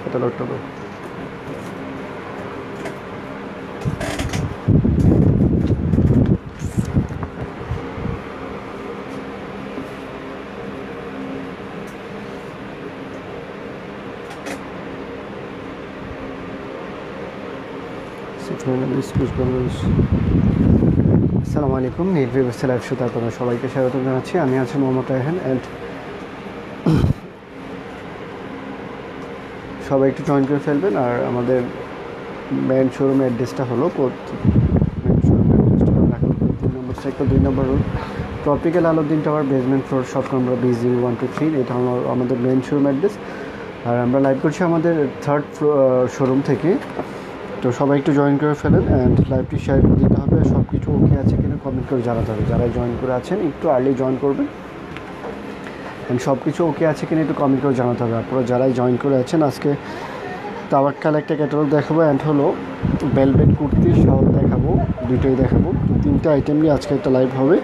ক্যাটালগটা দাও। আসসালামু আলাইকুম, নীল ভিউয়ার্স লাইভ শোতে আপনাদের সবাইকে স্বাগত জানাচ্ছি। আমি আছি মোহাম্মদ রায়হান অ্যান্ড সবাই একটু জয়েন করে ফেলবেন। আর আমাদের মেন শোরুমের অ্যাড্রেসটা হলো মেন শোরুমের অ্যাড্রেসটা হলো ঢাকা 3 নম্বর সেক্টর 2 নম্বর road, tropical Alauddin tower, basement floor, shop নম্বর B0123। এটা হলো আমাদের মেন শোরুম অ্যাড্রেস। আর আমরা লাইভ করছি আমাদের 3rd শোরুম থেকে। তো সবাই একটু জয়েন করে ফেলেন অ্যান্ড লাইভটি শেয়ার করে দিতে হবে। সব কিছু ওকে আছে কিনা কমেন্ট করে জানাতে হবে। যারা জয়েন করে আছেন একটু আর্লি জয়েন করবেন অ্যান্ড সব কিছু ওকে আছে কিনা একটু কমেন্ট করে জানাতে হবে। আপনারা যারাই জয়েন করে আছেন, আজকে তাওয়াক্কাল একটা ক্যাটালগ দেখাবো অ্যান্ড হলো ভেলভেট কুর্তির শাল দেখাবো, দুটোই দেখাবো। 3টে আইটেম নিয়ে আজকে একটা লাইভ হবে।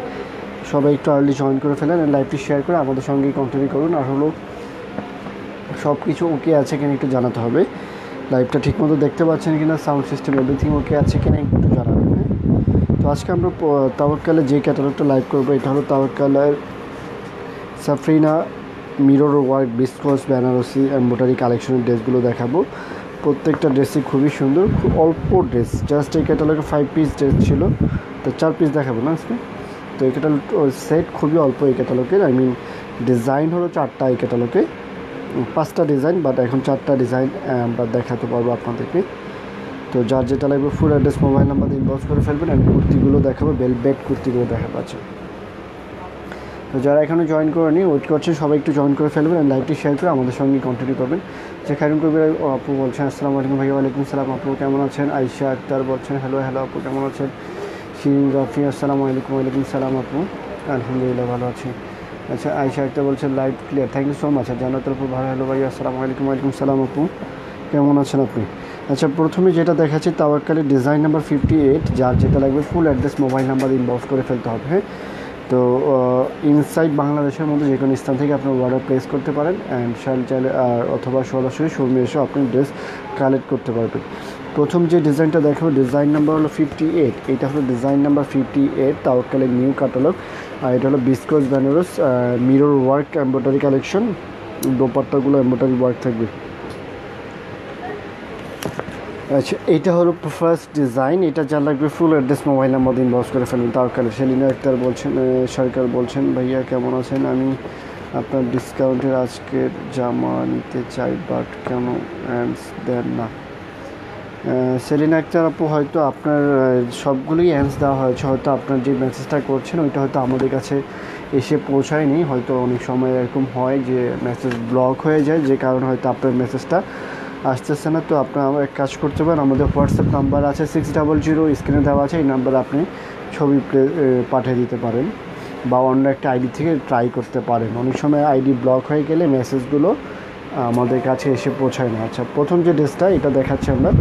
সবাই একটু আর্লি জয়েন করে ফেলেন অ্যান্ড লাইভটি শেয়ার করে আমাদের সঙ্গেই কন্টিনিউ করুন। আর হলো সব কিছু ওকে আছে কিনা একটু জানাতে হবে। লাইভটা ঠিকমতো দেখতে পাচ্ছেন কিনা, সাউন্ড সিস্টেম এভরিথিং ওকে আছে কিনা একটু জানাবেন। হ্যাঁ, তো আজকে আমরা তাওয়াক্কালের যে ক্যাটালগটা লাইভ করবো এটা হলো তাওয়াক্কালের Safrina mirror work বিস্কস Banarasi embroidery কালেকশনের ড্রেসগুলো দেখাবো। প্রত্যেকটা ড্রেসই খুবই সুন্দর, খুব অল্প ড্রেস। জাস্ট এই ক্যাটালগে 5 পিস ড্রেস ছিল, তো 4 পিস দেখাবো না আজকে। তো এই ক্যাটালগ সেট খুবই অল্প এই ক্যাটালগের। ডিজাইন হলো 4টা এই ক্যাটালগে, 5টা ডিজাইন, বাট এখন 4টা ডিজাইন আমরা দেখাতে পারবো আপনাদেরকে। তো যার যেটা লাগবে ফুল অ্যাড্রেস মোবাইল নাম্বার দিয়ে ইনবক্স করে ফেলবেন। অ্যান্ড কুর্তিগুলো দেখাবো, ভেলভেট কুর্তিগুলো দেখা পাচ্ছে। তো যারা এখনও জয়েন করেনি, ওয়েট করছেন, সবাই একটু জয়েন করে ফেলবেন অ্যান্ড লাইভটি শেয়ার করে আমাদের সঙ্গে কন্টিনিউ করবেন। যে খায়রুন কবির আপু বলছেন আসসালামু আলাইকুম ভাইয়া। ওয়ালাইকুম সালাম আপু, কেমন আছেন? আয়েশা আক্তার বলছেন হ্যালো আপু, কেমন আছেন? শিরিন রাফি আসসালামু আলাইকুম। ওয়ালাইকুম সালাম আপু, আলহামদুলিল্লাহ ভালো আছি। আচ্ছা, আয়েশা আক্তার বলছেন live clear, thank you so much. আর জান্নাতুল আপু ভালো, হ্যালো ভাইয়া আসসালামু আলাইকুম। ওয়ালাইকুম সালাম আপু, কেমন আছেন আপনি? আচ্ছা, প্রথমে যেটা দেখাচ্ছি তাওয়াক্কালের ডিজাইন নাম্বার 58। যার যেটা লাগবে full address mobile number inbox করে ফেলতে হবে। হ্যাঁ, তো ইনসাইড বাংলাদেশের মধ্যে যে কোনো স্থান থেকে আপনার অর্ডার প্লেস করতে পারেন অ্যান্ড চাইলে অথবা সরাসরি শোরুমে এসে আপনি ড্রেস কালেক্ট করতে পারবেন। প্রথম যে ডিজাইনটা দেখাবো ডিজাইন নাম্বার হলো 58। এটা হলো ডিজাইন নাম্বার 58, তাওয়াক্কালের নিউ ক্যাটালগ। আর এটা হলো বিস্কস Benaras mirror work embroidery collection. দোপাট্টাগুলো এমব্রয়ডারি ওয়ার্ক থাকবে। আচ্ছা, এইটা হলো ফার্স্ট ডিজাইন। এটা যা লাগবে ফুল অ্যাড্রেস মোবাইল নাম্বার দিন বস করে ফেলুন। তাওয়াক্কালের সেলিনা আক্তার বলছেন, সরকার বলছেন ভাইয়া কেমন আছেন? আমি আপনার ডিসকাউন্টের আজকের জামা নিতে চাই, বাট কেন অ্যান্স দেন না? সেলিনা আক্তার আপু, হয়তো আপনার সবগুলোই অ্যান্স দেওয়া হয়েছে, হয়তো আপনার যে মেসেজটা করছেন ওইটা হয়তো আমাদের কাছে এসে পৌঁছায়নি। হয়তো অনেক সময় এরকম হয় যে মেসেজ ব্লক হয়ে যায়, যে কারণে হয়তো আপনার মেসেজটা আসতেছে না। তো আপনারা এক কাজ করতে পারেন, আমাদের হোয়াটসঅ্যাপ নাম্বার আছে 600, স্ক্রিনে দেওয়া আছে। এই নাম্বারে আপনি ছবি পাঠিয়ে দিতে পারেন বা অন্য একটা আইডি থেকে ট্রাই করতে পারেন। অনেক সময় আইডি ব্লক হয়ে গেলে মেসেজগুলো আমাদের কাছে এসে পৌঁছায় না। আচ্ছা, প্রথম যে ড্রেসটা এটা দেখাচ্ছি আমরা,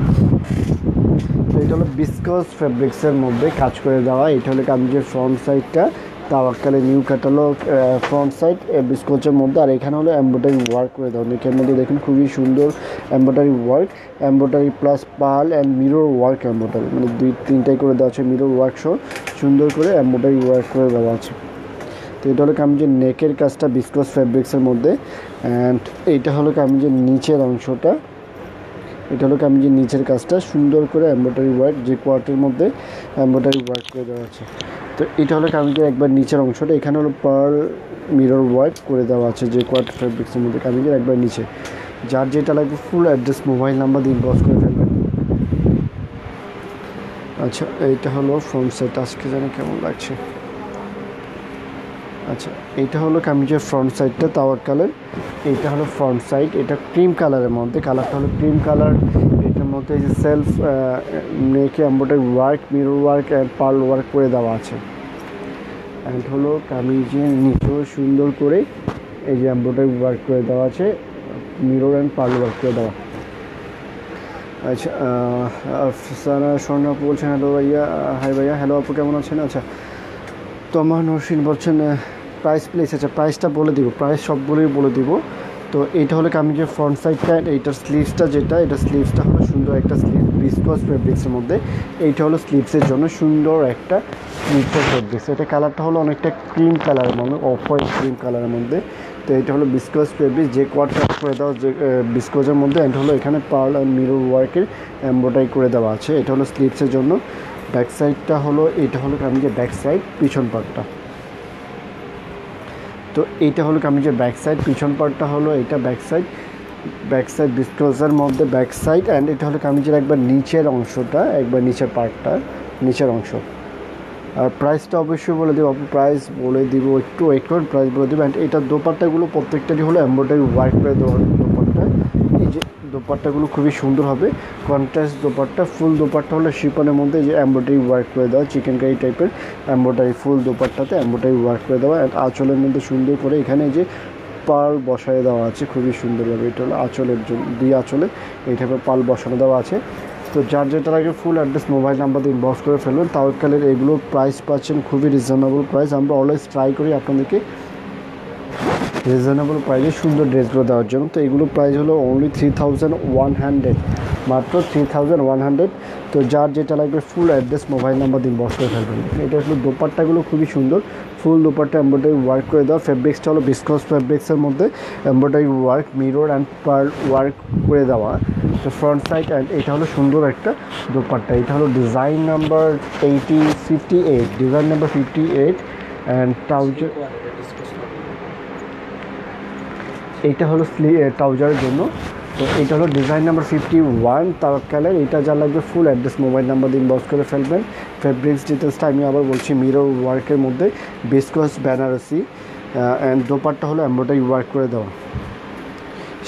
তো এটা হলো বিস্কস ফেব্রিক্সের মধ্যে কাজ করে দেওয়া। এটা হলো কামিজের ফ্রন্ট সাইডটা, তাওয়াক্কালের নিউ ক্যাটালগ ফ্রন্ট সাইড বিস্কচের মধ্যে। আর এখানে হলো এমব্রয়ডারি ওয়ার্ক করে দেওয়া। নেকের মধ্যে দেখুন খুবই সুন্দর embroidery work, embroidery plus pearl and mirror work embroidery, মানে 2-3টাই করে দেওয়া আছে। মিরর ওয়ার্ক সহ সুন্দর করে এমব্রয়ডারি ওয়ার্ক করে দেওয়া আছে। তো এটা হলো কামিজের নেকের কাজটা বিস্কস ফেব্রিক্সের মধ্যে। অ্যান্ড এইটা হলো কামিজের নিচের অংশটা, এটা হলো কামিজের নিচের কাজটা সুন্দর করে এমব্রয়ডারি ওয়ার্ক, যে কোয়ার্টের মধ্যে এমব্রয়ডারি ওয়ার্ক করে দেওয়া আছে। তো এটা হলো কামিজের একবার নিচের অংশটা, এখানে হলো পার্ল মিরর ওয়ার্ক করে দেওয়া আছে যে কোয়ার্ট ফেব্রিক্সের মধ্যে কামিজের একবার নিচে। যার যেটা লাগবে ফুল অ্যাড্রেস মোবাইল নাম্বার দিয়ে ইনবক্স করে ফেলবেন। আচ্ছা, এইটা হলো ফ্রন্ট সাইড, আজকে জানি কেমন লাগছে। আচ্ছা, এইটা হলো কামিজের ফ্রন্ট সাইডটা তাওয়াক্কালের। এইটা হলো ফ্রন্ট সাইড, এটা ক্রিম কালারের মধ্যে, কালারটা হলো ক্রিম কালার। এটার মধ্যে এই যে সেলফ নেকে embroidery work, mirror work and pearl work করে দেওয়া আছে। অ্যান্ড হলো কামিজের নিচেও সুন্দর করে এই যে এমব্রয়ডারি ওয়ার্ক করে দেওয়া আছে, মিরর অ্যান্ড পার্ল ওয়ার্ক করে দেওয়া। আচ্ছা, সারা স্বর্ণ আপু বলছেন হ্যালো ভাইয়া, হাই ভাইয়া, হ্যালো আপু, কেমন আছেন? আচ্ছা, তোমার নরসিন বলছেন প্রাইস প্লেস। আচ্ছা, প্রাইসটা বলে দিব, প্রাইস সবগুলোই বলে দিব। তো এইটা হলো কামিজের ফ্রন্ট সাইডটা, এইটার স্লিভসটা যেটা, এটা স্লিভসটা হলো সুন্দর একটা স্লিভ ভিসকস ফেব্রিক্সের মধ্যে। এইটা হলো স্লিভসের জন্য সুন্দর একটা স্লিভসের ফেব্রিক্স। এটা কালারটা হলো অনেকটা ক্রিম কালারের মধ্যে, অফ হোয়াইট ক্রিম কালারের মধ্যে। তো এটা হলো ভিসকস ফেব্রিক্স, যে কোয়ার্টার করে দেওয়া যে ভিসকসের মধ্যে, অ্যান্ড হলো এখানে পার্ল অ্যান্ড মিরর ওয়ার্কের এমব্রয়ডারি করে দেওয়া আছে। এটা হলো স্লিভসের জন্য। ব্যাক সাইডটা হলো, এটা হলো কামিজের ব্যাক সাইড, পিছন পার্টটা। তো এইটা হলো কামিজের ব্যাক সাইড, পিছন পার্টটা হলো এটা ব্যাক সাইড ভিসকসের মধ্যে ব্যাক সাইড। অ্যান্ড এটা হলো কামিজের একবার নিচের অংশটা, একবার নিচের পার্টটা, নিচের অংশ। আর প্রাইসটা অবশ্যই বলে দেবো, প্রাইস বলে দিব, একটু ওয়েট করুন, প্রাইস বলে দেবো। অ্যান্ড এটার দোপাট্টাগুলো প্রত্যেকটারই হলো এমব্রয়ডারি ওয়ার্ক করে দেওয়া দোপাট্টা। এই যে দোপাট্টাগুলো খুবই সুন্দর হবে, কন্ট্রাস্ট দোপাট্টা। ফুল দোপাট্টা হলো শিপনের মধ্যে যে এমব্রয়ডারি ওয়ার্ক করে দেওয়া, চিকেন কারি টাইপের এমব্রয়ডারি, ফুল দোপাট্টাতে এমব্রয়ডারি ওয়ার্ক করে দেওয়া। অ্যান্ড আঁচলের মধ্যে সুন্দর করে এখানে যে পাল বসায় দেওয়া আছে খুবই সুন্দরভাবে। এটা হলো আঁচলের জন্য, দুই আঁচলে এই টাইপের পাল বসানো দেওয়া আছে। তো যার যেটার আগে ফুল অ্যাড্রেস মোবাইল নাম্বার দিয়ে ইনবক্স করে ফেলবেন। তাওয়াক্কালের এগুলোর প্রাইস পাচ্ছেন খুবই রিজনেবল প্রাইস। আমরা অলওয়েজ ট্রাই করি আপনাদেরকে রিজনেবল প্রাইসে সুন্দর ড্রেসগুলো দেওয়ার জন্য। তো এগুলো প্রাইস হলো অনলি 3100, মাত্র 3100। তো যার যেটা লাগবে ফুল অ্যাড্রেস মোবাইল নাম্বার দিয়ে ইনবক্স করে ফেলবেন। এটা আসলে দোপাট্টাগুলো খুবই সুন্দর, ফুল দোপাট্টা এমব্রয়ডারি ওয়ার্ক করে দেওয়া। ফেব্রিক্সটা হলো ভিসকস ফেব্রিক্সের মধ্যে embroidery work, mirror and pearl work করে দেওয়া। তো ফ্রন্ট সাইড অ্যান্ড এটা হলো সুন্দর একটা দোপাট্টা। এটা হলো design number 58, design number 58 and এইটা হলো ট্রাউজারের জন্য। তো এইটা হলো ডিজাইন নাম্বার 51 তাওয়াক্কালের। এটা যা লাগবে ফুল অ্যাড্রেস মোবাইল নাম্বার দিয়ে ইনবক্স করে ফেলবেন। ফেব্রিক্স ডিটেলসটা আমি আবার বলছি, মিরর ওয়ার্কের মধ্যে ভিসকস বেনারসি অ্যান্ড দোপাট্টা হলো এমব্রয়ডারি ওয়ার্ক করে দেওয়া,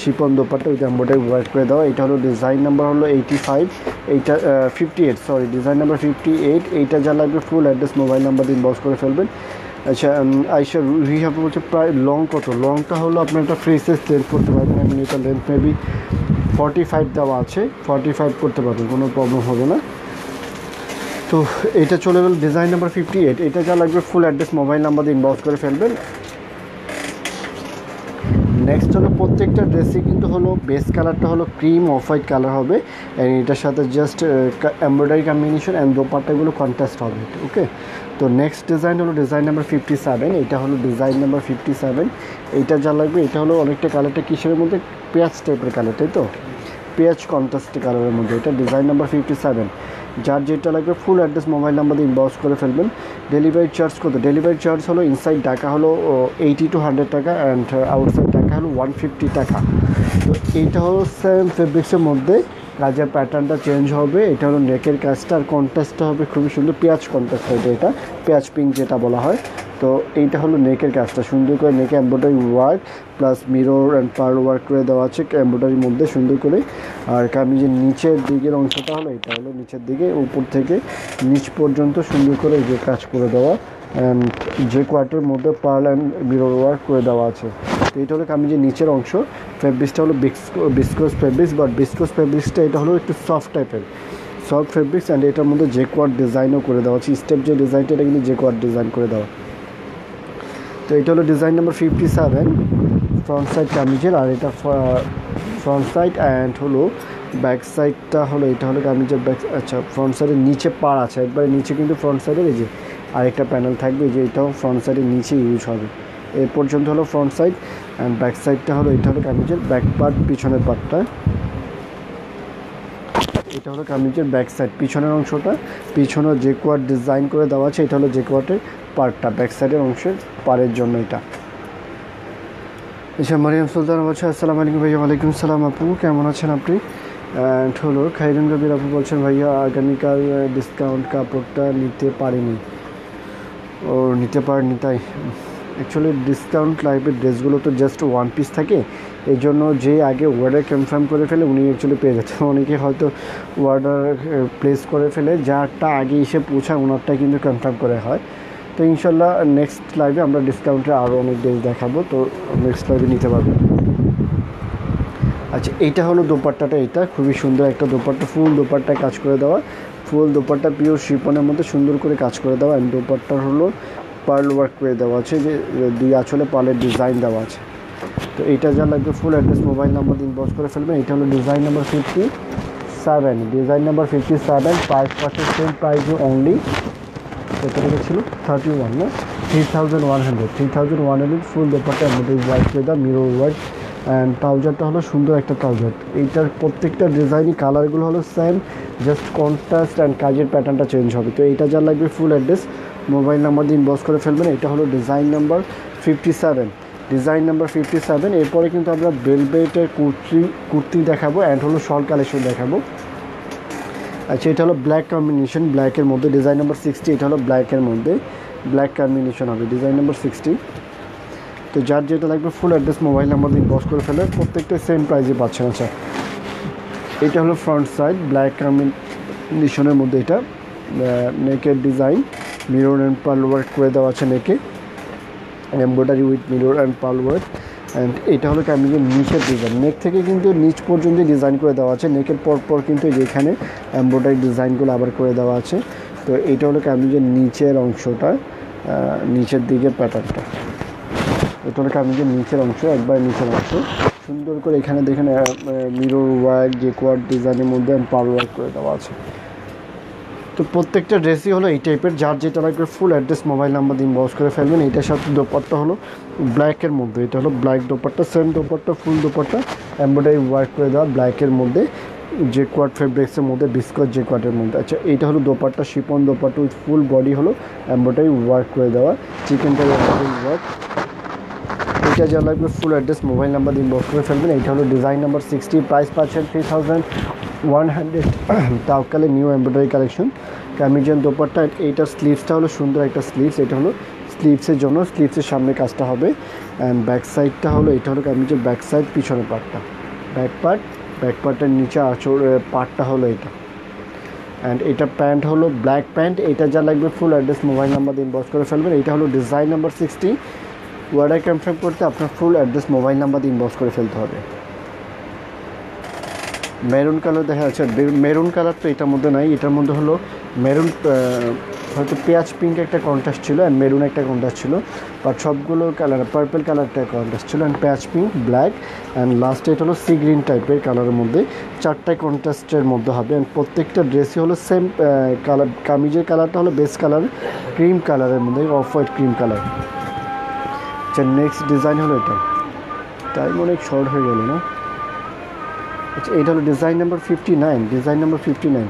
শিপন দোপাট্টা ওইটা এমব্রয়ডারি ওয়ার্ক করে দেওয়া। এটা হলো ডিজাইন নাম্বার হলো 85, এইটা 58, সরি ডিজাইন নাম্বার 58। এইটা যা লাগবে ফুল অ্যাড্রেস মোবাইল নাম্বার দিয়ে ইনবক্স করে ফেলবেন। আচ্ছা, আইসা রিহাব বলছে প্রায় লং কত? লংটা হলো আপনার একটা ফ্রি সাইজ চেঞ্জ করতে পারবেন। আমি এটা লেন্থ মেবি 45 দেওয়া আছে, 45 করতে পারবেন, কোনো প্রবলেম হবে না। তো এটা চলে গেল ডিজাইন নাম্বার 58। এটা যা লাগবে ফুল অ্যাড্রেস মোবাইল নাম্বার দিয়ে ইনবক্স করে ফেলবেন। নেক্সট হলো প্রত্যেকটা ড্রেসই কিন্তু হলো বেস কালারটা হলো ক্রিম অফ হোয়াইট কালার হবে, অ্যান্ড এটার সাথে জাস্ট এমব্রয়ডারি কম্বিনেশন অ্যান্ড দোপাট্টাগুলো কন্ট্রাস্ট হবে। ওকে, তো নেক্সট ডিজাইন হলো ডিজাইন নাম্বার 57। এটা হলো ডিজাইন নাম্বার 57। এইটা যা লাগবে, এটা হলো অনেকটা কালারটা কিসের মধ্যে, পেঁয়াজ টাইপের কালার, তাই তো, পেঁয়াজ কন্ট্রাস্ট কালারের মধ্যে। এটা ডিজাইন নাম্বার 57। যার যেটা লাগবে ফুল অ্যাড্রেস মোবাইল নাম্বার দিয়ে ইনবক্স করে ফেলবেন। ডেলিভারি চার্জ কত? ডেলিভারি চার্জ হলো ইনসাইড ঢাকা হলো 80 to 100 টাকা, অ্যান্ড আউটসাইড ঢাকা হলো 150 টাকা। তো এইটা হলো সেম ফেব্রিক্সের মধ্যে, কাজের প্যাটার্নটা চেঞ্জ হবে। এটা হলো নেকের কাজটা, আর কন্ট্রাস্টটা হবে খুবই সুন্দর, পেঁয়াজ কন্ট্রাস্ট হবে, এটা পেঁয়াজ পিঙ্ক যেটা বলা হয়। তো এইটা হলো নেকের কাজটা, সুন্দর করে নেকে embroidery work plus mirror and pearl work করে দেওয়া আছে এমব্রয়ডারির মধ্যে সুন্দর করে। আর কামিজের নিচের দিকের অংশটা হলো, এটা হলো নিচের দিকে, উপর থেকে নিচ পর্যন্ত সুন্দর করে যে কাজ করে দেওয়া, অ্যান্ড যে কোয়ার্টের মধ্যে পার্ল অ্যান্ড মিরর ওয়ার্ক করে দেওয়া আছে। তো এটা হলো কামিজের নিচের অংশ। ফেব্রিক্সটা হলো ভিসকস ফেব্রিক্স, বাট ভিসকস ফেব্রিক্সটা এটা হলো একটু সফট টাইপের, সফট ফেব্রিক্স। অ্যান্ড এটার মধ্যে যে কোয়ার্ট ডিজাইনও করে দেওয়া আছে, স্টেপ যে ডিজাইনটা, এটা কিন্তু যে কোয়ার্ট ডিজাইন করে দেওয়া। তো এটা হলো ডিজাইন নাম্বার 57 ফ্রন্ট সাইড কামিজের। আর এটা ফ্রন্ট সাইড অ্যান্ড হলো ব্যাক সাইডটা হলো, এটা হলো কামিজের ব্যাক। আচ্ছা, ফ্রন্ট সাইডের নিচে পার আছে, একবারে নিচে কিন্তু ফ্রন্ট সাইডের এই যে আরেকটা প্যানেল থাকবে, যে এটাও ফ্রন্ট সাইডের নিচে ইউজ হবে। এ পর্যন্ত হলো ফ্রন্ট সাইড, অ্যান্ড ব্যাক সাইডটা হলো, এটা হলো কামিজের ব্যাক পার্ট, পিছনের পার্টটা। এটা হলো কামিজের ব্যাক সাইড, পিছনের অংশটা, পিছনে যে কোয়ার্ট ডিজাইন করে দেওয়া আছে, এটা হলো যে কোয়ার্টের পার্টটা, ব্যাক সাইডের অংশের পাড়ের জন্য এটা। আচ্ছা, মারিয়াম সুলতান বলছে আসসালামু আলাইকুম ভাইয়া। ওয়ালাইকুম সালাম আপু, কেমন আছেন আপনি? অ্যান্ড হলো খাইরুন রবির আপু বলছেন ভাইয়া আগামীকাল ডিসকাউন্ট কাপড়টা নিতে পারিনি, ও নিতে পারেনি তাই। অ্যাকচুয়ালি ডিসকাউন্ট লাইফের ড্রেসগুলো তো জাস্ট ওয়ান পিস থাকে, এই জন্য যে আগে অর্ডার কনফার্ম করে ফেলে উনি অ্যাকচুয়ালি পেয়ে যাচ্ছে। অনেকে হয়তো অর্ডার প্লেস করে ফেলে, যারটা আগে এসে পৌঁছায় ওনারটা কিন্তু কনফার্ম করে হয়। তো ইনশাল্লাহ নেক্সট লাইভে আমরা ডিসকাউন্টে আরও অনেক ড্রেস দেখাবো, তো নেক্সট লাইভে নিতে পারবেন। আচ্ছা, এইটা হলো দোপাট্টাটা, এটা খুবই সুন্দর একটা দোপাট্টা, ফুল দোপাট্টায় কাজ করে দেওয়া, ফুল দোপাট্টা পিওর শিপনের মধ্যে সুন্দর করে কাজ করে দেওয়া। অ্যান্ড দোপাট্টার হলো পার্ল ওয়ার্ক করে দেওয়া আছে, যে দুই আঁচলে পার্লের ডিজাইন দেওয়া আছে। তো তো এইটা যা লাগবে full address mobile number inbox করে ফেলবেন। এটা হলো design number 57, design number 57, price পাচ্ছে সেম প্রাইসে অনলি কত টাকা ছিল 31 না 3100 full dupatta embroidery work with mirror work and ট্রাউজারটা হলো সুন্দর একটা ট্রাউজার। এইটার প্রত্যেকটা ডিজাইনই কালারগুলো হলো সেম, জাস্ট কন্ট্রাস্ট অ্যান্ড কাজের প্যাটার্নটা চেঞ্জ হবে। তো এইটা যা লাগবে ফুল অ্যাড্রেস মোবাইল নাম্বার দিয়ে ইনবক্স করে ফেলবেন। এটা হলো ডিজাইন নাম্বার 57, ডিজাইন নাম্বার 57। এরপরে কিন্তু আমরা বেলভেটের কুর্তি দেখাবো অ্যান্ড হলো শল কালেকশন দেখাবো। আচ্ছা, এটা হলো ব্ল্যাক কম্বিনেশন, ব্ল্যাকের মধ্যে ডিজাইন নাম্বার 60। এটা হলো ব্ল্যাকের মধ্যে ব্ল্যাক কম্বিনেশন হবে ডিজাইন নাম্বার 60। তো যার যেটা লাগবে ফুল অ্যাড্রেস মোবাইল নাম্বার দিয়ে ইনবক্স করে ফেলে, প্রত্যেকটা সেম প্রাইসে পাচ্ছেন। আচ্ছা, এটা হলো ফ্রন্ট সাইড ব্ল্যাক কম্বিনেশনের মধ্যে, এটা নেকের design mirror and pearl work করে দেওয়া আছে, নেকে embroidery with mirror and pearl work. And এটা হলো ক্যামিজের নিচের ডিজাইন, নেক থেকে কিন্তু নিচ পর্যন্ত ডিজাইন করে দেওয়া আছে, নেকের পরপর কিন্তু যেখানে এমব্রয়ডারি ডিজাইনগুলো আবার করে দেওয়া আছে। তো এটা হলো ক্যামিজের নিচের অংশটা, নিচের দিকের প্যাটার্নটা। এটা হলো ক্যামিজের নিচের অংশ, একবার নিচের অংশ সুন্দর করে এখানে দেখেন মিরর ওয়ার্ক যে কোয়ার্ড ডিজাইনের মধ্যে পার্ল ওয়ার্ক করে দেওয়া আছে। তো প্রত্যেকটা ড্রেসই হলো এই টাইপের, যার যেটা লাগবে ফুল অ্যাড্রেস মোবাইল নাম্বার দিয়ে ইনবক্স করে ফেলবেন। এইটার সাথে দোপাট্টা হলো ব্ল্যাকের মধ্যে, এটা হলো ব্ল্যাক দোপাট্টা, সেম দোপাট্টা ফুল দোপাট্টা এমব্রয়ডারি ওয়ার্ক করে দেওয়া ব্ল্যাকের মধ্যে যে কোয়ার্ড ফেব্রিক্সের মধ্যে বিস্কট যে কোয়ার্ডের মধ্যে। আচ্ছা, এইটা হলো dupatta Shipon dupatta with full body হলো এমব্রয়ডারি ওয়ার্ক করে দেওয়া চিকেন কারি এমব্রয়ডারি ওয়ার্ক। এটা যা লাগবে ফুল অ্যাড্রেস মোবাইল নাম্বার দিয়ে ইনবক্স করে ফেলবেন। এইটা হলো ডিজাইন নাম্বার 60, প্রাইস পাচ্ছেন 3100। তাওকালে নিউ এমব্রয়ডারি কালেকশন ক্যামিজন দোপাট্টা। এইটার স্লিভসটা হলো সুন্দর একটা স্লিভস, এটা হলো স্লিভসের জন্য, স্লিভসের সামনে কাজটা হবে অ্যান্ড ব্যাক সাইডটা হলো এটা হলো ক্যামিজের ব্যাক সাইড পিছনের পার্টটা, ব্যাক পার্টের নিচে আঁচড় পার্টটা হলো এটা। অ্যান্ড এটা প্যান্ট হলো ব্ল্যাক প্যান্ট। এটা যা লাগবে ফুল অ্যাড্রেস মোবাইল নাম্বার দিয়ে ইনবক্স করে ফেলবেন। এটা হলো ডিজাইন নাম্বার 60। অর্ডার কনফার্ম করতে আপনার ফুল অ্যাড্রেস মোবাইল নাম্বার দিয়ে ইনবক্স করে ফেলতে হবে। মেরুন কালার দেখা যাচ্ছে, মেরুন কালার তো এটার মধ্যে নাই, এটার মধ্যে হলো মেরুন হয়তো পেঁয়াজ পিঙ্ক একটা কন্ট্রাস্ট ছিল অ্যান্ড মেরুন একটা কন্ট্রাস্ট ছিল, বাট সবগুলো কালার পার্পল কালারটা কন্ট্রাস্ট ছিল অ্যান্ড পেঁয়াজ পিঙ্ক ব্ল্যাক অ্যান্ড লাস্টে এটা হলো সি গ্রিন টাইপের কালারের মধ্যে, চারটায় কন্ট্রাস্টের মধ্যে হবে অ্যান্ড প্রত্যেকটা ড্রেসই হলো সেম কালার। কামিজের কালারটা হলো বেস কালার ক্রিম কালারের মধ্যে, অফ হোয়াইট ক্রিম কালার। আচ্ছা, নেক্সট ডিজাইন হলো এটা, টাইম অনেক শর্ট হয়ে গেল না। আচ্ছা, এটা হলো ডিজাইন নাম্বার 59, ডিজাইন নাম্বার 59।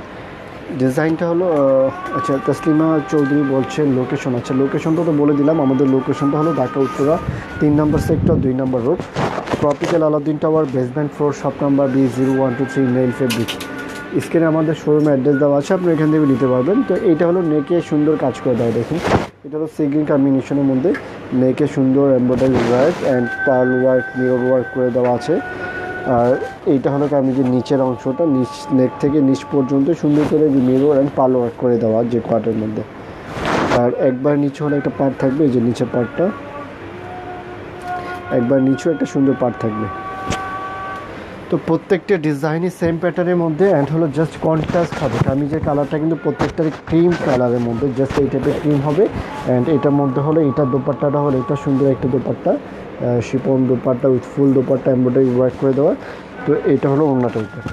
ডিজাইনটা হলো আচ্ছা, তসলিমা চৌধুরী বলছেন লোকেশন। আচ্ছা, লোকেশনটা তো বলে দিলাম, আমাদের লোকেশনটা হলো ঢাকা উত্তরা 3 নম্বর সেক্টর 2 নম্বর road, tropical Alauddin tower, basement floor, shop number B0123, nail fabric. স্ক্রিনে আমাদের শোরুমের অ্যাড্রেস দেওয়া আছে, আপনি এখান থেকে নিতে পারবেন। তো এইটা হলো নেকে সুন্দর কাজ করে দেওয়া, দেখুন এটা হলো সিগ্রিন কম্বিনেশনের মধ্যে নেকে সুন্দর embroidery work and pearl work mirror work করে দেওয়া আছে। আর এইটা হলো কামিজের নিচের অংশটা, নিচ নেক থেকে নিচ পর্যন্ত সুন্দর করে মিরর অ্যান্ড পার্ল ওয়ার্ক করে দেওয়া যে কোয়ার্টের মধ্যে। আর একবার নিচে হলে একটা পার্ট থাকবে, এই যে নিচের পার্টটা, একবার নিচেও একটা সুন্দর পার্ট থাকবে। তো প্রত্যেকটা ডিজাইনই সেম প্যাটার্নের মধ্যে অ্যান্ড হলো জাস্ট কন্ট্রাস্ট হবে। কামিজের কালারটা কিন্তু প্রত্যেকটারই ক্রিম কালারের মধ্যে, জাস্ট এই টাইপের ক্রিম হবে অ্যান্ড এটার মধ্যে হলো এটার দোপাট্টাটা হলো এটা সুন্দর একটা dupatta, Shipon dupatta with full dupatta embroidery work করে দেওয়া। তো এটা হলো অন্য টাইপের,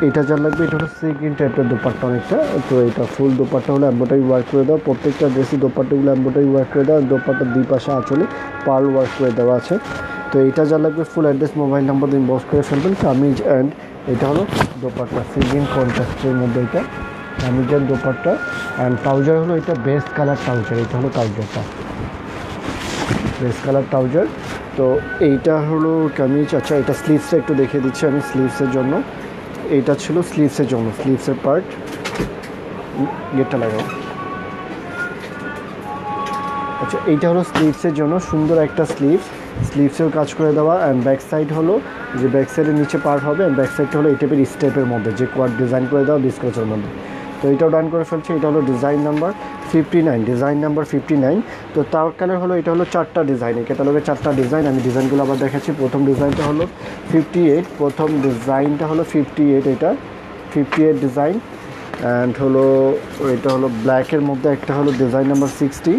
এটা যার লাগবে এটা হলো সি গ্রিন টাইপের দোপাট্টা অনেকটা। তো এটা ফুল দোপাট্টা হলো এমব্রয়ডারি ওয়ার্ক করে দেওয়া, প্রত্যেকটা ড্রেসি দোপাট্টাগুলো এমব্রয়ডারি ওয়ার্ক করে দেওয়া, দোপাট্টার দুই পাশে আঁচলে পার্ল ওয়ার্ক করে দেওয়া আছে। তো এটা যা লাগবে ফুল অ্যাড্রেস মোবাইল নাম্বার দিয়ে ইনবক্স করে ফেলবেন। কামিজ অ্যান্ড এটা হলো দোপাট্টা সি গ্রিন কন্ট্রাস্টের মধ্যে, এটা কামিজের দোপাট্টা অ্যান্ড ট্রাউজার হলো এটা বেস্ট কালার ট্রাউজার, এটা হলো ট্রাউজারটা বেস্ট কালার ট্রাউজার। তো এইটা হলো কামিজ। আচ্ছা, এটা স্লিভসটা একটু দেখিয়ে দিচ্ছি আমি স্লিভসের জন্য, এইটা ছিল স্লিভসের জন্য, স্লিভসের পার্ট, গেটটা লাগাও। আচ্ছা, এইটা হলো স্লিভসের জন্য সুন্দর একটা স্লিভসেও কাজ করে দেওয়া অ্যান্ড ব্যাক সাইড হলো যে ব্যাক সাইডের নিচে পার্ট হবে অ্যান্ড ব্যাক সাইডটা হলো এই টাইপের স্টেপের মধ্যে যে কোয়ার্ড ডিজাইন করে দেওয়া ডিসক্রচের মধ্যে। তো এইটাও ডান করে ফেলছে। এটা হলো ডিজাইন নাম্বার 59, ডিজাইন নাম্বার 59। তো তার কালার হলো এটা হলো চারটা ডিজাইন, এই ক্যাটালগে চারটা ডিজাইন, আমি ডিজাইনগুলো আবার দেখাচ্ছি। প্রথম ডিজাইনটা হলো 58, প্রথম ডিজাইনটা হলো 58, এটা 58 ডিজাইন অ্যান্ড হলো এটা হলো ব্ল্যাকের মধ্যে একটা হলো ডিজাইন নাম্বার 60,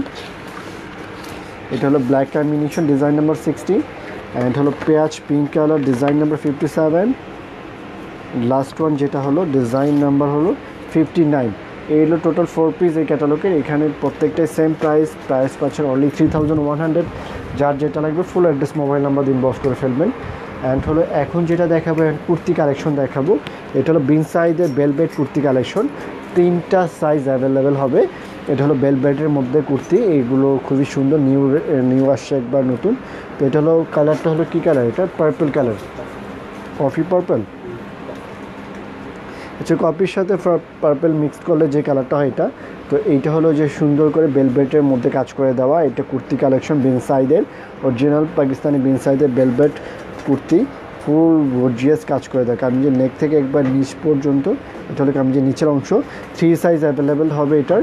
এটা হলো black combination design number 60। And হলো পেঁয়াজ pink colour design number 57, last one যেটা হলো ডিজাইন নাম্বার হলো 59। এই হলো টোটাল 4 পিস এই ক্যাটালগের। এখানে প্রত্যেকটাই সেম প্রাইস পাচ্ছেন অনলি 3100। যার যেটা লাগবে ফুল অ্যাড্রেস মোবাইল নাম্বার দিন বক্স করে ফেলবেন। অ্যান্ড হলো এখন যেটা দেখাবো কুর্তি কালেকশন দেখাবো, এটা হলো বিন সাইজের বেলভেট কুর্তি কালেকশন। 3টা সাইজ অ্যাভেলেবেল হবে। এটা হলো বেলভেটের মধ্যে কুর্তি, এইগুলো খুবই সুন্দর, নিউ আসছে একবার নতুন। তো এটা হলো কালারটা হলো কী কালার, এটা পার্পল কালার, কফি পার্পল। আচ্ছা, কপির সাথে পার্পল মিক্স করলে যে কালারটা হয় এটা। তো এইটা হলো যে সুন্দর করে বেলভেটের মধ্যে কাজ করে দেওয়া, এটা কুর্তি কালেকশন বিন সাইডের, অরিজিনাল পাকিস্তানি বিন সাইডের বেলভেট কুর্তি, ফুল গর্জিয়াস কাজ করে দেয় কামিজের নেক থেকে একবার নিচ পর্যন্ত। এটা হলো কামিজের নিচের অংশ। 3 সাইজ অ্যাভেলেবেল হবে এটার,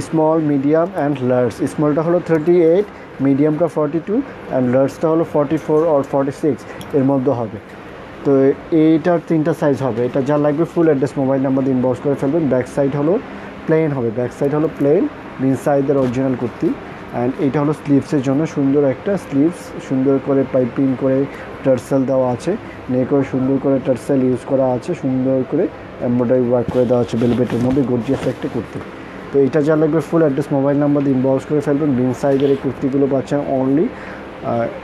স্মল, মিডিয়াম অ্যান্ড লার্জ। স্মলটা হলো 38, মিডিয়ামটা 42 অ্যান্ড লার্জটা হলো 44 আর 46 এর মধ্যে হবে। তো এইটার 3টা সাইজ হবে। এটা যা লাগবে ফুল অ্যাড্রেস মোবাইল নাম্বার দিয়ে ইনবক্স করে ফেলবেন। ব্যাক সাইড হলো প্লেন হবে, ব্যাক সাইড হলো প্লেন বিন সাইডের অরিজিনাল কুর্তি। অ্যান্ড এইটা হলো স্লিভসের জন্য সুন্দর একটা স্লিভস, সুন্দর করে পাইপিং করে টার্সেল দেওয়া আছে, নেকও সুন্দর করে টার্সেল ইউজ করা আছে, সুন্দর করে এমব্রয়ডারি ওয়ার্ক করে দেওয়া আছে বেলভেটের মধ্যে, গর্জিয়াস একটা কুর্তি। তো এটা যা লাগবে ফুল অ্যাড্রেস মোবাইল নাম্বার দিয়ে ইনবক্স করে ফেলবেন। বিন সাইজের এই কুর্তিগুলো পাচ্ছেন অনলি,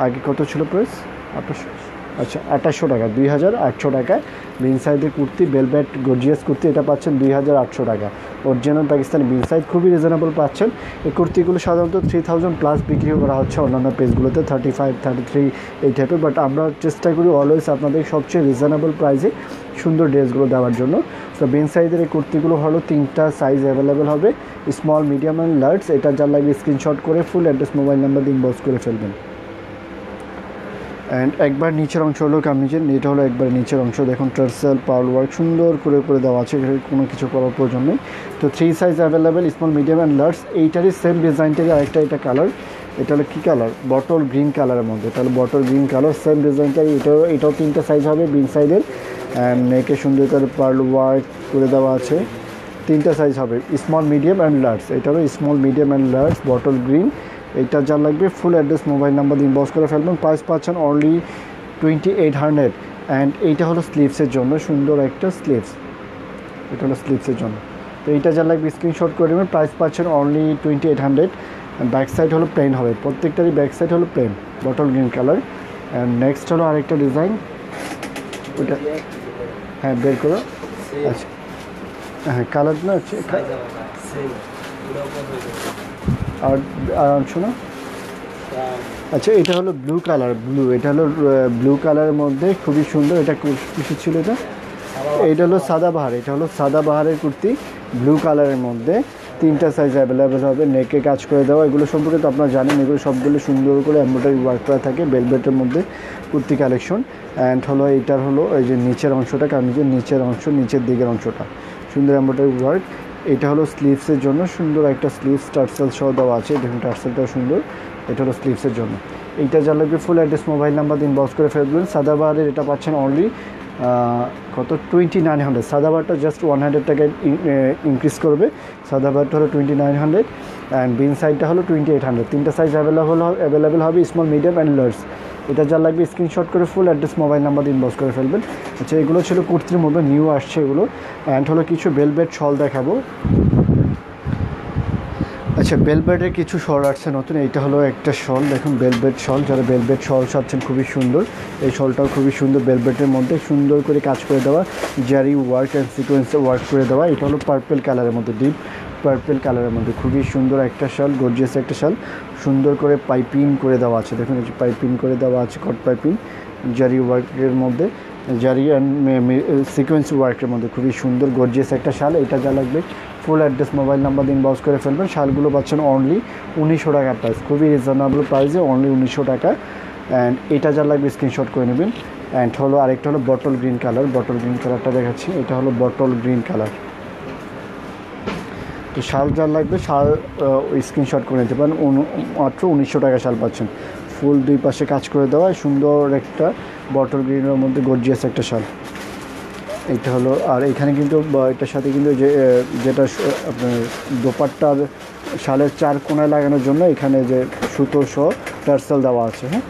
আগে কত ছিল প্রাইস, 2800, আচ্ছা 2800 টাকা, 2800 টাকায় বিন সাইজের কুর্তি, বেলভেট গর্জিয়াস কুর্তি, এটা পাচ্ছেন 2800 টাকা। অরিজিনাল পাকিস্তানি বিন সাইজ, খুবই রিজনেবল পাচ্ছেন। এই কুর্তিগুলো সাধারণত 3000 প্লাস বিক্রি করা হচ্ছে অন্যান্য পেজগুলোতে, 35, 33 এই টাইপের। বাট আমরা চেষ্টা করি অলওয়েজ আপনাদের সবচেয়ে রিজনেবল প্রাইসে সুন্দর ড্রেসগুলো দেওয়ার জন্য। তো বিন সাইজের এই কুর্তিগুলো হলো 3টা সাইজ অ্যাভেলেবেল হবে, স্মল, মিডিয়াম অ্যান্ড লার্জ। এটা যার লাগবে স্ক্রিনশট করে ফুল অ্যাড্রেস মোবাইল নাম্বার দিয়ে ইনবক্স করে ফেলবেন। অ্যান্ড একবার নিচের অংশ হলো কামিজের, এটা হলো একবার নিচের অংশ, দেখুন টার্সেল পার্ল ওয়ার্ক সুন্দর করে করে দেওয়া আছে, কোনো কিছু করার প্রয়োজন নেই। তো 3 size available, small, medium and large. এইটারই সেম ডিজাইনটারই আরেকটা এটা কালার, এটা হলো কী কালার, বটল গ্রিন কালারের মধ্যে। এটা হলো বটল গ্রিন কালার, সেম ডিজাইনটারই এটাও 3টা সাইজ হবে বিন সাইডের। অ্যান্ড নেকে সুন্দর করে পার্ল ওয়ার্ক করে দেওয়া আছে, 3টা সাইজ হবে, স্মল, মিডিয়াম অ্যান্ড লার্জ। এটা হলো small, medium and large bottle green. এইটা যা লাগবে ফুল অ্যাড্রেস মোবাইল নাম্বার দিয়ে ইনবক্স করে ফেলবেন। প্রাইস পাচ্ছেন অনলি 2800। অ্যান্ড এইটা হলো স্লিভসের জন্য সুন্দর একটা স্লিভস, এটা হলো স্লিভসের জন্য। তো এইটা যা লাগবে স্ক্রিনশট করে নেবেন। প্রাইস পাচ্ছেন অনলি 2800। ব্যাক সাইড হলো প্লেন হবে, প্রত্যেকটারই ব্যাক সাইড হলো plain, bottle green colour. And next হলো আরেকটা ডিজাইন, ওইটা হ্যাঁ বের করো। আচ্ছা হ্যাঁ কালার না হচ্ছে আর অংশ না। আচ্ছা এটা হলো ব্লু কালার, এটা হলো ব্লু কালারের মধ্যে খুবই সুন্দর। এটা কিছু ছিল, এটা হলো সাদাবাহার, এটা হলো সাদাবাহারের কুর্তি ব্লু কালারের মধ্যে। 3টা সাইজ অ্যাভেলেবেল হবে, নেকে কাজ করে দেওয়া। এগুলো সম্পর্কে তো আপনারা জানেন, এগুলো সবগুলো সুন্দর করে এমব্রয়ডারি ওয়ার্ক করা থাকে বেলভেটের মধ্যে কুর্তি কালেকশন। অ্যান্ড হলো এইটার হলো এই যে নিচের অংশটা, কামিজের নিচের অংশ, নিচের দিকের অংশটা সুন্দর এমব্রয়ডারি ওয়ার্ক। এটা হলো স্লিভসের জন্য সুন্দর একটা স্লিভস, টার্সেল সহ দেওয়া আছে, দেখুন টার্সেলটাও সুন্দর। এটা হলো স্লিভসের জন্য। এইটা যা লাগবে ফুল অ্যাড্রেস মোবাইল নাম্বার দিন বক্স করে ফেলবেন। সাদাবাহারের এটা পাচ্ছেন অনলি কত 2900। সাদাবাহারটা জাস্ট 100 টাকায় ইনক্রিজ করবে। সাদাবাহারটা হলো 2900 অ্যান্ড বিন সাইডটা হলো 2800। 3টা সাইজ অ্যাভেলেবেল হবে, স্মল, মিডিয়াম অ্যান্ড লার্জ। এটা যা লাগবে স্ক্রিনশট করে ফুল অ্যাড্রেস মোবাইল নাম্বার দিন বক্স করে ফেলবেন। আচ্ছা এগুলো ছিল কুর্তির মধ্যে নিউ আসছে এগুলো। অ্যান্ড হলো কিছু বেলভেট শল দেখাবো। আচ্ছা বেলভেটের কিছু শল আসছে নতুন, এইটা হলো একটা শল, দেখুন বেলভেট শল। যারা বেলভেট শল চাচ্ছেন খুবই সুন্দর, এই শলটাও খুবই সুন্দর, বেলভেটের মধ্যে সুন্দর করে কাজ করে দেওয়া, জারি ওয়ার্ক অ্যান্ড সিকোয়েন্সে ওয়ার্ক করে দেওয়া। এটা হলো পার্পল কালারের মধ্যে, ডিপ পার্পল কালারের মধ্যে খুবই সুন্দর একটা শাল, গর্জিয়াস একটা শাল, সুন্দর করে পাইপিং করে দেওয়া আছে। দেখুন এই যে পাইপিং করে দেওয়া আছে, কট পাইপিং, জারি ওয়ার্কের মধ্যে, জারি অ্যান্ড সিকোয়েন্স ওয়ার্কের মধ্যে খুবই সুন্দর গর্জিয়াস একটা শাল। এটা যা লাগবে ফুল অ্যাড্রেস মোবাইল নাম্বার দিন বক্স করে ফেলবেন। শালগুলো পাচ্ছেন অনলি 1900 টাকা প্রাইস, খুবই রিজনেবল প্রাইসে অনলি 1900 টাকা। অ্যান্ড এটা যা লাগবে স্ক্রিনশট করে নেবেন। অ্যান্ড হলো আরেকটা হলো bottle green colour, bottle green কালারটা দেখাচ্ছি, এটা হলো বটল গ্রিন কালার। তো শাল যা লাগবে শাল স্ক্রিনশট করে নিতে পারেন, মাত্র 1900 টাকা শাল পাচ্ছেন। ফুল দুই পাশে কাজ করে দেওয়া সুন্দর একটা বটল গ্রিনের মধ্যে গর্জিয়াস একটা শাল। এইটা হলো, আর এখানে কিন্তু এটার সাথে কিন্তু যেটা আপনার দোপাট্টার শালের 4 কোণায় লাগানোর জন্য এখানে যে সুতো সহ টার্সেল দেওয়া আছে। হ্যাঁ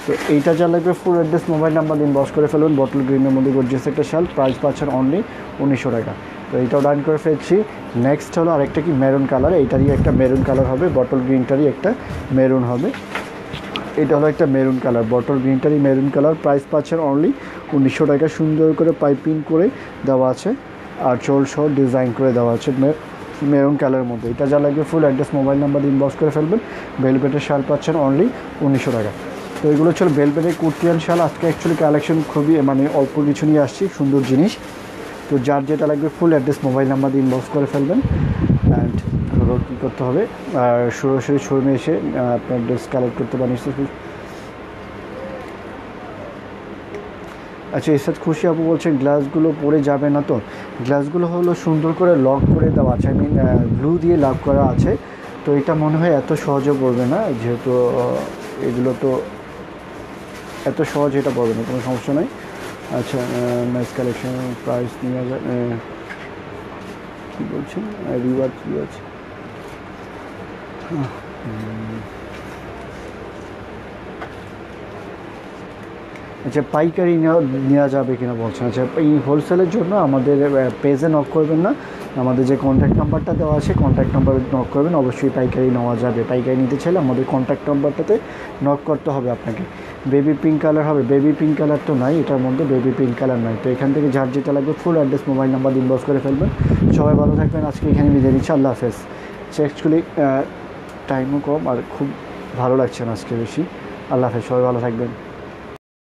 তো এইটা যা লাগবে full address mobile number inbox করে ফেলবেন। বটল গ্রিনের মধ্যে গর্জিয়াস একটা শাল, প্রাইস পাচ্ছেন অনলি 1900 টাকা। তো এইটাও ডান করে ফেলছি। নেক্সট হলো আরেকটা কি মেরুন কালার, এইটারই একটা মেরুন কালার হবে, বটল গ্রিনটারই একটা মেরুন হবে। এটা হলো একটা মেরুন কালার, বটল গ্রিনটারই মেরুন কালার, প্রাইস পাচ্ছেন অনলি 1900 টাকা। সুন্দর করে পাইপিং করে দেওয়া আছে আর চোল সহ ডিজাইন করে দেওয়া আছে মেরুন কালারের মধ্যে। এটা যা লাগবে full address mobile number inbox করে ফেলবেন। ভেলভেটের শাল পাচ্ছেন অনলি 1900 টাকা। তো এগুলো ছিল ভেলভেটের কুর্তিয়ান শাল। আজকে অ্যাকচুয়ালি কালেকশন খুবই অল্প কিছু নিয়ে আসছি, সুন্দর জিনিস। তো যার যেটা লাগবে full address mobile number inbox করে ফেলবেন। অ্যান্ড হলো কী করতে হবে, আর সরাসরি শোরুমে এসে আপনার ড্রেস কালেক্ট করতে পারেন। আচ্ছা, এর সাথে খুশি আপু বলছেন গ্লাসগুলো পড়ে যাবে না তো? গ্লাসগুলো হলো সুন্দর করে লক করে দেওয়া আছে, গ্লু দিয়ে লক করা আছে। তো এটা মনে হয় এত সহজে পড়বে না, যেহেতু এগুলো তো এত সহজ এটা পড়বে না, কোনো সমস্যা নেই। আচ্ছা, নাইস কালেকশন, প্রাইস নিয়ে কী বলছেন, রিওয়ার্ড কী আছে? আচ্ছা, পাইকারি নেওয়া যাবে কিনা বলছেন। আচ্ছা, এই হোলসেলের জন্য আমাদের পেজে নক করবেন না, আমাদের যে কন্ট্যাক্ট নাম্বারটা দেওয়া আছে কন্ট্যাক্ট নাম্বারে নক করবেন। অবশ্যই পাইকারি নেওয়া যাবে। পাইকারি নিতে চাইলে আমাদের কন্ট্যাক্ট নাম্বারটাতে নক করতে হবে আপনাকে। বেবি পিঙ্ক কালার হবে, বেবি পিঙ্ক কালার তো নাই এটার মধ্যে, বেবি পিঙ্ক কালার নাই। তো এখান থেকে যার যেটা লাগবে full address mobile number inbox করে ফেলবেন। সবাই ভালো থাকবেন। আজকে এখানে বিদায় নিচ্ছি, আল্লাহ হাফেজ। অ্যাকচুয়ালি টাইমও কম আর খুব ভালো লাগছে না আজকে বেশি। আল্লাহ হাফেজ, সবাই ভালো থাকবেন।